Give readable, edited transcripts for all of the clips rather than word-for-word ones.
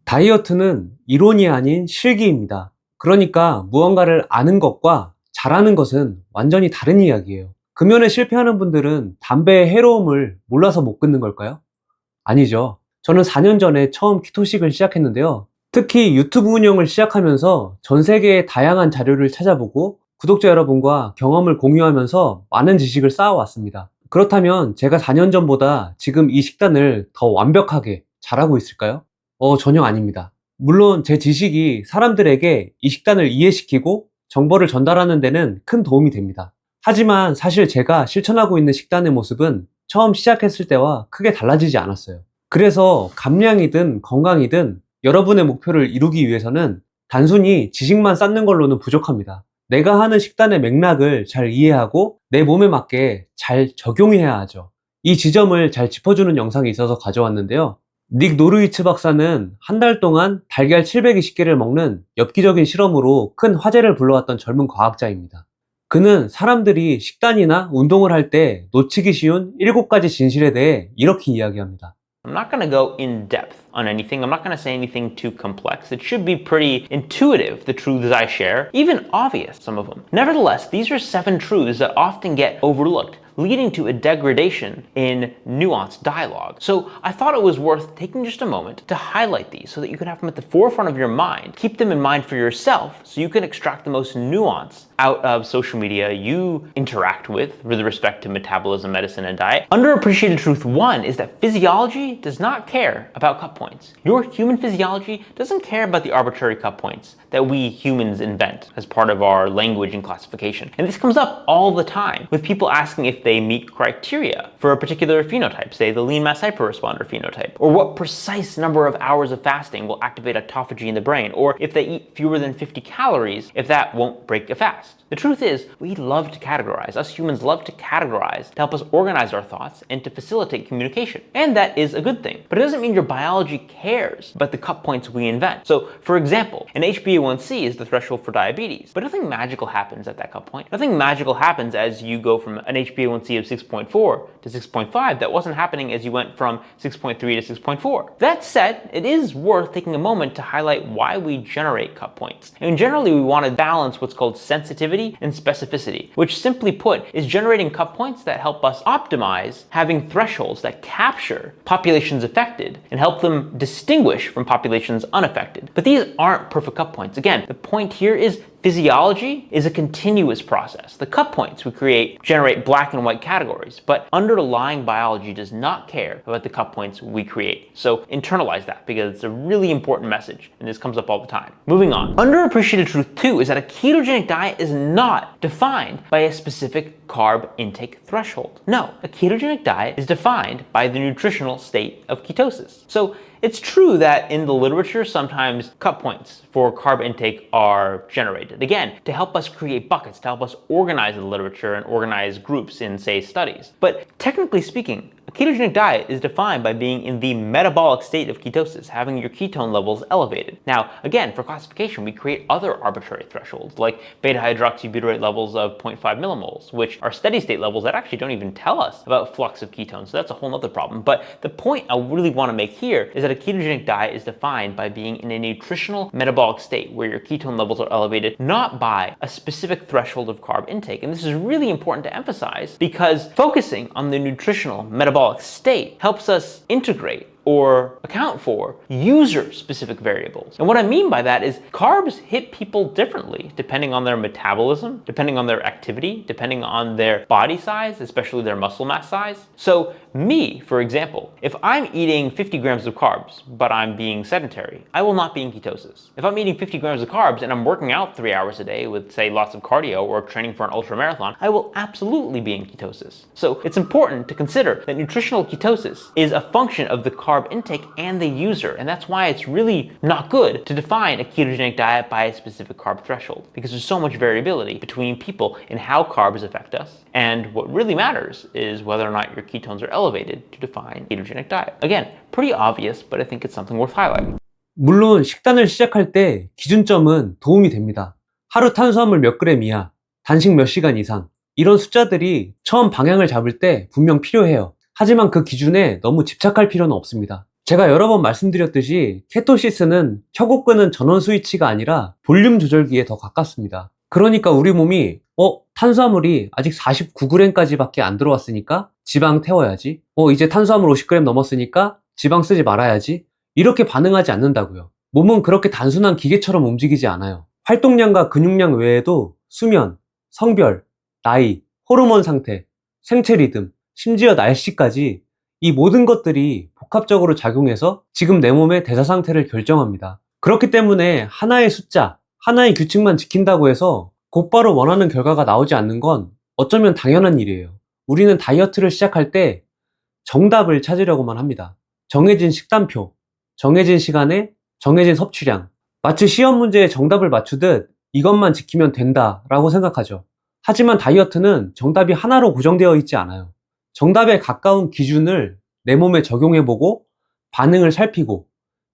다이어트는 이론이 아닌 실기입니다. 그러니까 무언가를 아는 것과 잘하는 것은 완전히 다른 이야기예요. 금연에 실패하는 분들은 담배의 해로움을 몰라서 못 끊는 걸까요? 아니죠. 저는 4년 전에 처음 키토식을 시작했는데요. 특히 유튜브 운영을 시작하면서 전 세계의 다양한 자료를 찾아보고 구독자 여러분과 경험을 공유하면서 많은 지식을 쌓아왔습니다. 그렇다면 제가 4년 전보다 지금 이 식단을 더 완벽하게 잘하고 있을까요? 전혀 아닙니다. 물론 제 지식이 사람들에게 이 식단을 이해시키고 정보를 전달하는 데는 큰 도움이 됩니다. 하지만 사실 제가 실천하고 있는 식단의 모습은 처음 시작했을 때와 크게 달라지지 않았어요. 그래서 감량이든 건강이든 여러분의 목표를 이루기 위해서는 단순히 지식만 쌓는 걸로는 부족합니다. 내가 하는 식단의 맥락을 잘 이해하고 내 몸에 맞게 잘 적용해야 하죠. 이 지점을 잘 짚어주는 영상이 있어서 가져왔는데요. 닉 노르위츠 박사는 한 달 동안 달걀 720개를 먹는 엽기적인 실험으로 큰 화제를 불러왔던 젊은 과학자입니다. 그는 사람들이 식단이나 운동을 할 때 놓치기 쉬운 7가지 진실에 대해 이렇게 이야기합니다. I'm not going to go in depth on anything. I'm not going to say anything too complex. It should be pretty intuitive, the truths I share, even obvious, some of them. Nevertheless, these are 7 truths that often get overlooked, leading to a degradation in nuanced dialogue. So I thought it was worth taking just a moment to highlight these so that you can have them at the forefront of your mind. Keep them in mind for yourself so you can extract the most nuance out of social media you interact with respect to metabolism, medicine, and diet. Underappreciated truth 1 is that physiology does not care about cut points. Your human physiology doesn't care about the arbitrary cut points that we humans invent as part of our language and classification. And this comes up all the time with people asking if they meet criteria for a particular phenotype, say the lean mass hyperresponder phenotype, or what precise number of hours of fasting will activate autophagy in the brain, or if they eat fewer than 50 calories, if that won't break a fast. The truth is, we love to categorize. Us humans love to categorize to help us organize our thoughts and to facilitate communication. And that is a good thing. But it doesn't mean your biology cares about the cut points we invent. So, for example, an HbA1c is the threshold for diabetes, but nothing magical happens at that cut point. Nothing magical happens as you go from an HbA1c of 6.4 to 6.5 that wasn't happening as you went from 6.3 to 6.4. That said, it is worth taking a moment to highlight why we generate cut points. And generally, we want to balance what's called sensitivity and specificity, which simply put is generating cut points that help us optimize having thresholds that capture populations affected and help them distinguish from populations unaffected. But these aren't perfect cut points. Again, the point here is physiology is a continuous process. The cut points we create generate black and white categories, but underlying biology does not care about the cut points we create. So internalize that because it's a really important message, and this comes up all the time. Moving on. Underappreciated truth 2 is that a ketogenic diet is not defined by a specific carb intake threshold. No, a ketogenic diet is defined by the nutritional state of ketosis. So it's true that in the literature, sometimes cut points for carb intake are generated. Again, to help us create buckets, to help us organize the literature and organize groups in, say, studies. But technically speaking, a ketogenic diet is defined by being in the metabolic state of ketosis, having your ketone levels elevated. Now, again, for classification, we create other arbitrary thresholds, like beta-hydroxybutyrate levels of 0.5 millimoles, which are steady state levels that actually don't even tell us about flux of ketones. So that's a whole other problem. But the point I really want to make here is that a ketogenic diet is defined by being in a nutritional metabolic state where your ketone levels are elevated, not by a specific threshold of carb intake. And this is really important to emphasize because focusing on the nutritional metabolic state helps us integrate or account for user-specific variables. And what I mean by that is carbs hit people differently depending on their metabolism, depending on their activity, depending on their body size, especially their muscle mass size. So me, for example, if I'm eating 50 grams of carbs, but I'm being sedentary, I will not be in ketosis. If I'm eating 50 grams of carbs and I'm working out 3 hours a day with, say, lots of cardio or training for an ultra marathon, I will absolutely be in ketosis. So it's important to consider that nutritional ketosis is a function of the carb intake and the user, and that's why it's really not good to define a ketogenic diet by a specific carb threshold, because there's so much variability between people in how carbs affect us, and what really matters is whether or not your ketones are elevated to define a ketogenic diet. Again, pretty obvious, but I think it's something worth highlighting. 물론 식단을 시작할 때 기준점은 도움이 됩니다. 하루 탄수화물 몇 그램 이하, 단식 몇 시간 이상, 이런 숫자들이 처음 방향을 잡을 때 분명 필요해요. 하지만 그 기준에 너무 집착할 필요는 없습니다. 제가 여러 번 말씀드렸듯이 케토시스는 켜고 끄는 전원 스위치가 아니라 볼륨 조절기에 더 가깝습니다. 그러니까 우리 몸이 탄수화물이 아직 49g까지 밖에 안 들어왔으니까 지방 태워야지, 이제 탄수화물 50g 넘었으니까 지방 쓰지 말아야지, 이렇게 반응하지 않는다고요. 몸은 그렇게 단순한 기계처럼 움직이지 않아요. 활동량과 근육량 외에도 수면, 성별, 나이, 호르몬 상태, 생체 리듬, 심지어 날씨까지 이 모든 것들이 복합적으로 작용해서 지금 내 몸의 대사 상태를 결정합니다. 그렇기 때문에 하나의 숫자, 하나의 규칙만 지킨다고 해서 곧바로 원하는 결과가 나오지 않는 건 어쩌면 당연한 일이에요. 우리는 다이어트를 시작할 때 정답을 찾으려고만 합니다. 정해진 식단표, 정해진 시간에 정해진 섭취량, 마치 시험 문제에 정답을 맞추듯 이것만 지키면 된다라고 생각하죠. 하지만 다이어트는 정답이 하나로 고정되어 있지 않아요. 정답에 가까운 기준을 내 몸에 적용해보고 반응을 살피고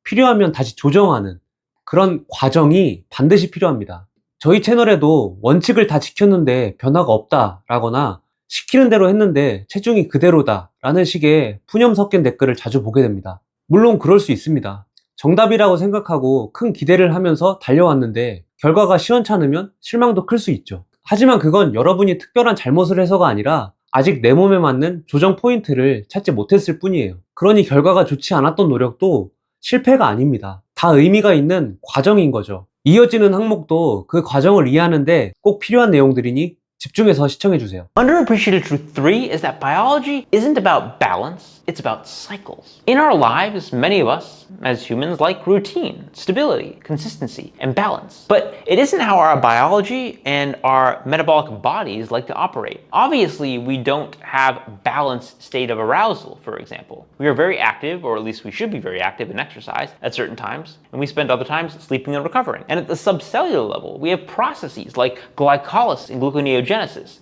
필요하면 다시 조정하는 그런 과정이 반드시 필요합니다. 저희 채널에도 원칙을 다 지켰는데 변화가 없다라거나 시키는 대로 했는데 체중이 그대로다 라는 식의 푸념 섞인 댓글을 자주 보게 됩니다. 물론 그럴 수 있습니다. 정답이라고 생각하고 큰 기대를 하면서 달려왔는데 결과가 시원찮으면 실망도 클 수 있죠. 하지만 그건 여러분이 특별한 잘못을 해서가 아니라 아직 내 몸에 맞는 조정 포인트를 찾지 못했을 뿐이에요. 그러니 결과가 좋지 않았던 노력도 실패가 아닙니다. 다 의미가 있는 과정인 거죠. 이어지는 항목도 그 과정을 이해하는데 꼭 필요한 내용들이니 집중해서 시청해주세요. Underappreciated truth 3 is that biology isn't about balance, it's about cycles. In our lives, many of us, as humans, like routine, stability, consistency, and balance. But it isn't how our biology and our metabolic bodies like to operate. Obviously, we don't have balanced state of arousal, for example. We are very active, or at least we should be very active in exercise at certain times, and we spend other times sleeping and recovering. And at the subcellular level, we have processes like glycolysis and gluconeogenesis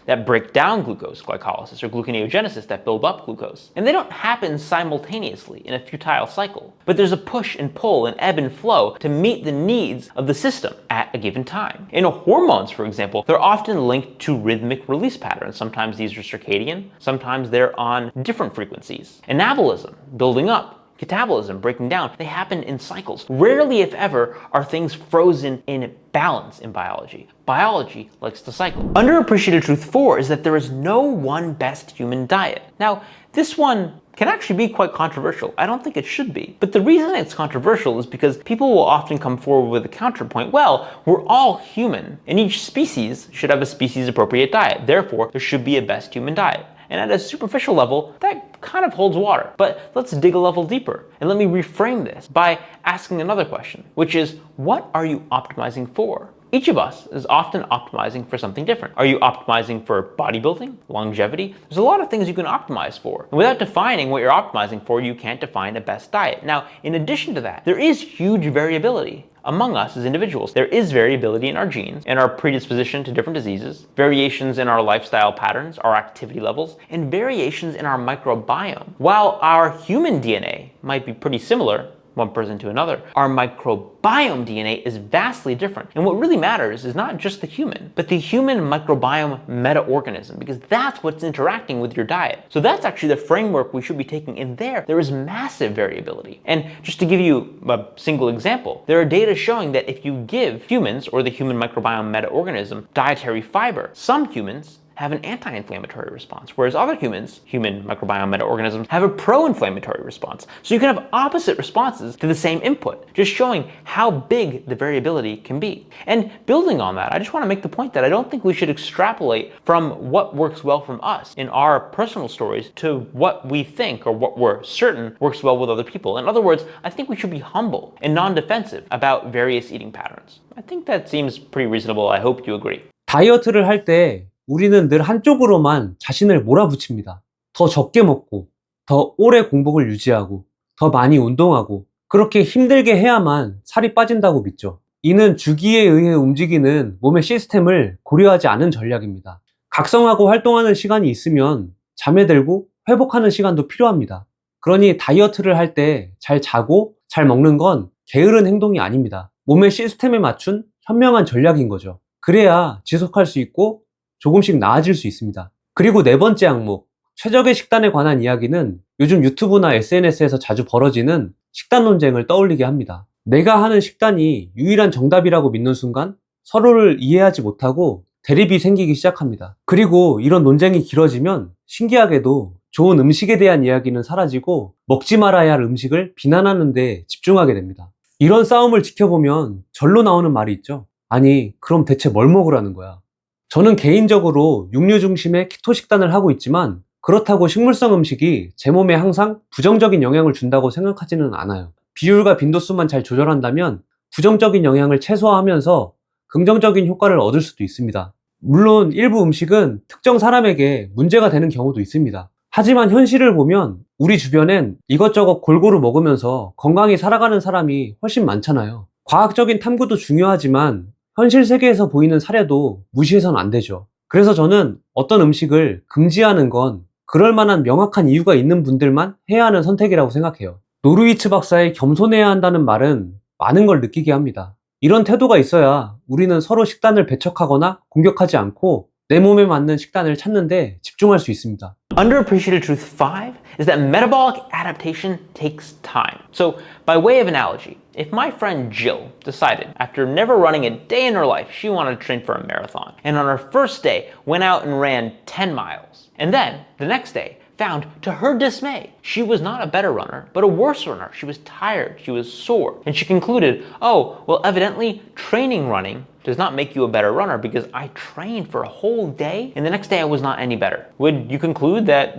that break down glucose, glycolysis, or gluconeogenesis that build up glucose. And they don't happen simultaneously in a futile cycle, but there's a push and pull and ebb and flow to meet the needs of the system at a given time. In hormones, for example, they're often linked to rhythmic release patterns. Sometimes these are circadian, sometimes they're on different frequencies. Anabolism, building up, catabolism, breaking down, they happen in cycles. Rarely, if ever, are things frozen in balance in biology. Biology likes to cycle. Underappreciated truth 4 is that there is no one best human diet. Now, this one can actually be quite controversial. I don't think it should be. But the reason it's controversial is because people will often come forward with a counterpoint. Well, we're all human, and each species should have a species-appropriate diet. Therefore, there should be a best human diet. And at a superficial level, that kind of holds water. But let's dig a level deeper. And let me reframe this by asking another question, which is, what are you optimizing for? Each of us is often optimizing for something different. Are you optimizing for bodybuilding, longevity? There's a lot of things you can optimize for. And without defining what you're optimizing for, you can't define a best diet. Now, in addition to that, there is huge variability among us as individuals. There is variability in our genes and our predisposition to different diseases, variations in our lifestyle patterns, our activity levels, and variations in our microbiome. While our human DNA might be pretty similar, one person to another, our microbiome DNA is vastly different. And what really matters is not just the human, but the human microbiome meta-organism, because that's what's interacting with your diet. So that's actually the framework we should be taking in there. There is massive variability. And just to give you a single example, there are data showing that if you give humans, or the human microbiome meta-organism, dietary fiber, some humans have an anti-inflammatory response, whereas other humans, human microbiome meta-organisms, have a pro-inflammatory response. So you can have opposite responses to the same input, just showing how big the variability can be. And building on that, I just want to make the point that I don't think we should extrapolate from what works well from us in our personal stories to what we think or what we're certain works well with other people. In other words, I think we should be humble and non-defensive about various eating patterns. I think that seems pretty reasonable. I hope you agree. 다이어트를 할 때 우리는 늘 한쪽으로만 자신을 몰아붙입니다. 더 적게 먹고, 더 오래 공복을 유지하고, 더 많이 운동하고, 그렇게 힘들게 해야만 살이 빠진다고 믿죠. 이는 주기에 의해 움직이는 몸의 시스템을 고려하지 않은 전략입니다. 각성하고 활동하는 시간이 있으면 잠에 들고 회복하는 시간도 필요합니다. 그러니 다이어트를 할 때 잘 자고 잘 먹는 건 게으른 행동이 아닙니다. 몸의 시스템에 맞춘 현명한 전략인 거죠. 그래야 지속할 수 있고 조금씩 나아질 수 있습니다. 그리고 네 번째 항목, 최적의 식단에 관한 이야기는 요즘 유튜브나 SNS에서 자주 벌어지는 식단 논쟁을 떠올리게 합니다. 내가 하는 식단이 유일한 정답이라고 믿는 순간 서로를 이해하지 못하고 대립이 생기기 시작합니다. 그리고 이런 논쟁이 길어지면 신기하게도 좋은 음식에 대한 이야기는 사라지고 먹지 말아야 할 음식을 비난하는 데 집중하게 됩니다. 이런 싸움을 지켜보면 절로 나오는 말이 있죠. 아니, 그럼 대체 뭘 먹으라는 거야? 저는 개인적으로 육류 중심의 키토 식단을 하고 있지만 그렇다고 식물성 음식이 제 몸에 항상 부정적인 영향을 준다고 생각하지는 않아요. 비율과 빈도수만 잘 조절한다면 부정적인 영향을 최소화하면서 긍정적인 효과를 얻을 수도 있습니다. 물론 일부 음식은 특정 사람에게 문제가 되는 경우도 있습니다. 하지만 현실을 보면 우리 주변엔 이것저것 골고루 먹으면서 건강히 살아가는 사람이 훨씬 많잖아요. 과학적인 탐구도 중요하지만 현실 세계에서 보이는 사례도 무시해서는 안 되죠. 그래서 저는 어떤 음식을 금지하는 건 그럴 만한 명확한 이유가 있는 분들만 해야 하는 선택이라고 생각해요. 노르위츠 박사의 겸손해야 한다는 말은 많은 걸 느끼게 합니다. 이런 태도가 있어야 우리는 서로 식단을 배척하거나 공격하지 않고 내 몸에 맞는 식단을 찾는데 집중할 수 있습니다. Underappreciated truth 5 is that metabolic adaptation takes time. So, by way of analogy, if my friend Jill decided, after never running a day in her life, she wanted to train for a marathon, and on her first day went out and ran 10 miles, and then the next day found, to her dismay, she was not a better runner, but a worse runner. She was tired, she was sore, and she concluded, oh, well, evidently training running does not make you a better runner because I trained for a whole day and the next day I was not any better. Would you conclude that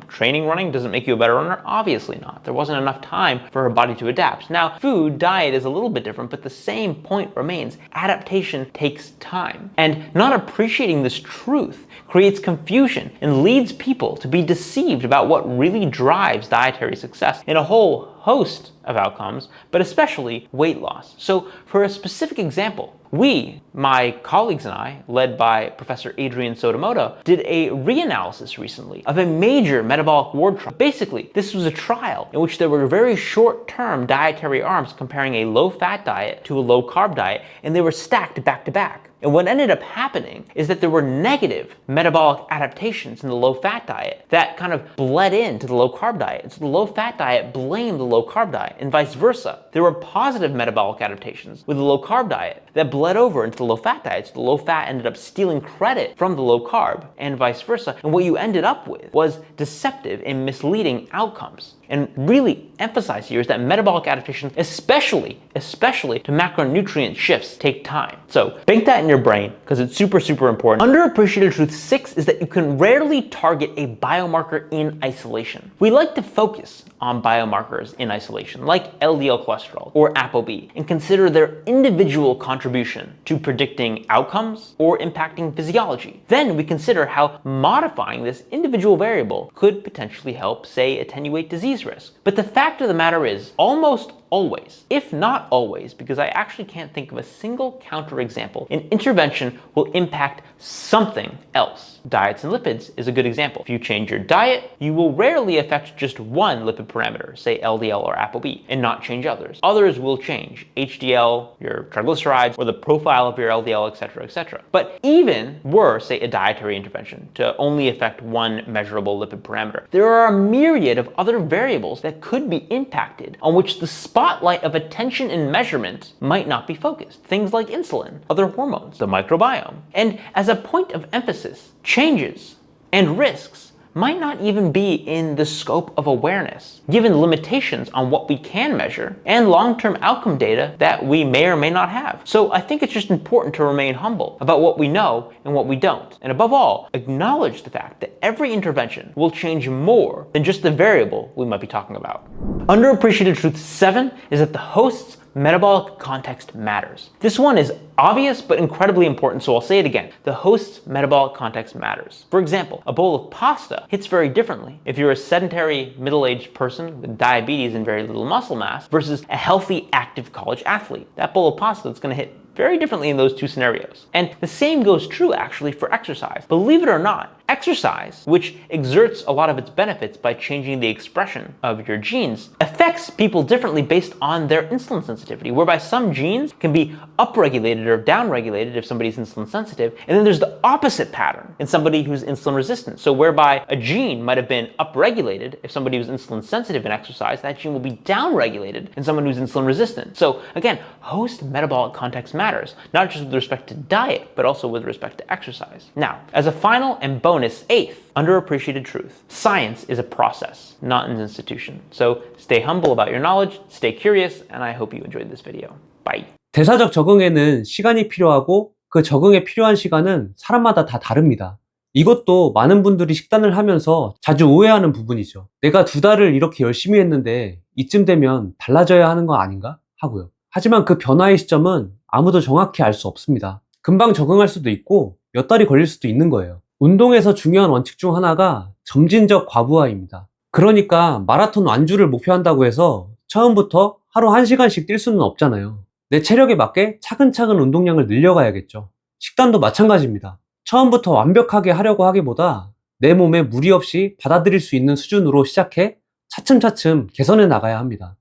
training running doesn't make you a better runner? Obviously not. There wasn't enough time for her body to adapt. Now, food, diet is a little bit different, but the same point remains. Adaptation takes time. And not appreciating this truth creates confusion and leads people to be deceived about what really drives dietary success in a whole host of outcomes, but especially weight loss. So for a specific example, we, my colleagues and I, led by Professor Adrian Sotomoto, did a reanalysis recently of a major metabolic ward trial. Basically, this was a trial in which there were very short-term dietary arms comparing a low-fat diet to a low-carb diet, and they were stacked back to back. And what ended up happening is that there were negative metabolic adaptations in the low-fat diet that kind of bled into the low-carb diet. And so the low-fat diet blamed the low-carb diet, and vice versa. There were positive metabolic adaptations with the low-carb diet that bled over into the low-fat diet. So the low-fat ended up stealing credit from the low-carb, and vice versa. And what you ended up with was deceptive and misleading outcomes. And really emphasize here is that metabolic adaptation, especially to macronutrient shifts, take time. So bank that in your brain because it's super, super important. Underappreciated truth 6 is that you can rarely target a biomarker in isolation. We like to focus on biomarkers in isolation, like LDL cholesterol or ApoB, and consider their individual contribution to predicting outcomes or impacting physiology. Then we consider how modifying this individual variable could potentially help, say, attenuate disease risk. But the fact of the matter is, almost always, if not always, because I actually can't think of a single counterexample, an intervention will impact something else. Diets and lipids is a good example. If you change your diet, you will rarely affect just one lipid parameter, say LDL or ApoB, and not change others. Others will change, HDL, your triglycerides, or the profile of your LDL, etc., etc. But even were, say, a dietary intervention to only affect one measurable lipid parameter, there are a myriad of other variables that could be impacted on which the spotlight of attention and measurement might not be focused. Things like insulin, other hormones, the microbiome. And as a point of emphasis, changes and risks might not even be in the scope of awareness, given limitations on what we can measure and long-term outcome data that we may or may not have. So I think it's just important to remain humble about what we know and what we don't. And above all, acknowledge the fact that every intervention will change more than just the variable we might be talking about. Underappreciated truth 7 is that the host's metabolic context matters. This one is obvious but incredibly important, so I'll say it again. The host's metabolic context matters. For example, a bowl of pasta hits very differently if you're a sedentary middle-aged person with diabetes and very little muscle mass versus a healthy, active college athlete. That bowl of pasta is going to hit very differently in those two scenarios. And the same goes true actually for exercise. Believe it or not, Exercise, which exerts a lot of its benefits by changing the expression of your genes, affects people differently based on their insulin sensitivity, whereby some genes can be upregulated or downregulated if somebody's insulin sensitive, and then there's the opposite pattern in somebody who's insulin resistant. So whereby a gene might have been upregulated if somebody was insulin sensitive in exercise, that gene will be downregulated in someone who's insulin resistant. So again, host metabolic context matters, not just with respect to diet, but also with respect to exercise. Now, as a final and bonus eighth underappreciated truth, science is a process, not an institution. So stay humble about your knowledge, stay curious, and I hope you enjoyed this video. Bye. 대사적 적응에는 시간이 필요하고 그 적응에 필요한 시간은 사람마다 다 다릅니다. 이것도 많은 분들이 식단을 하면서 자주 오해하는 부분이죠. 내가 2달을 이렇게 열심히 했는데 이쯤 되면 달라져야 하는 거 아닌가? 하고요. 하지만 그 변화의 시점은 아무도 정확히 알 수 없습니다. 금방 적응할 수도 있고 몇 달이 걸릴 수도 있는 거예요. 운동에서 중요한 원칙 중 하나가 점진적 과부하입니다. 그러니까 마라톤 완주를 목표한다고 해서 처음부터 하루 1시간씩 뛸 수는 없잖아요. 내 체력에 맞게 차근차근 운동량을 늘려가야겠죠. 식단도 마찬가지입니다. 처음부터 완벽하게 하려고 하기보다 내 몸에 무리 없이 받아들일 수 있는 수준으로 시작해 차츰차츰 개선해 나가야 합니다.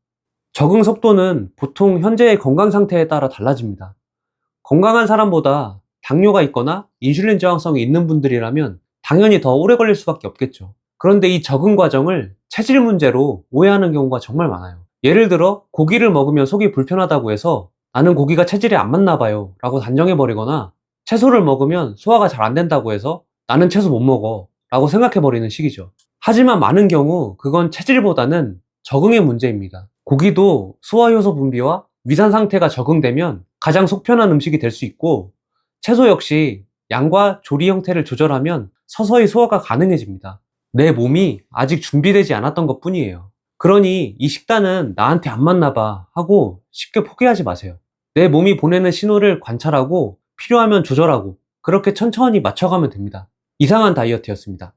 적응 속도는 보통 현재의 건강 상태에 따라 달라집니다. 건강한 사람보다 당뇨가 있거나 인슐린 저항성이 있는 분들이라면 당연히 더 오래 걸릴 수밖에 없겠죠. 그런데 이 적응 과정을 체질 문제로 오해하는 경우가 정말 많아요. 예를 들어 고기를 먹으면 속이 불편하다고 해서 나는 고기가 체질에 안 맞나 봐요 라고 단정해버리거나 채소를 먹으면 소화가 잘 안 된다고 해서 나는 채소 못 먹어 라고 생각해버리는 식이죠. 하지만 많은 경우 그건 체질보다는 적응의 문제입니다. 고기도 소화효소 분비와 위산 상태가 적응되면 가장 속 편한 음식이 될 수 있고, 채소 역시 양과 조리 형태를 조절하면 서서히 소화가 가능해집니다. 내 몸이 아직 준비되지 않았던 것 뿐이에요. 그러니 이 식단은 나한테 안 맞나 봐 하고 쉽게 포기하지 마세요. 내 몸이 보내는 신호를 관찰하고 필요하면 조절하고 그렇게 천천히 맞춰가면 됩니다. 이상한 다이어트였습니다.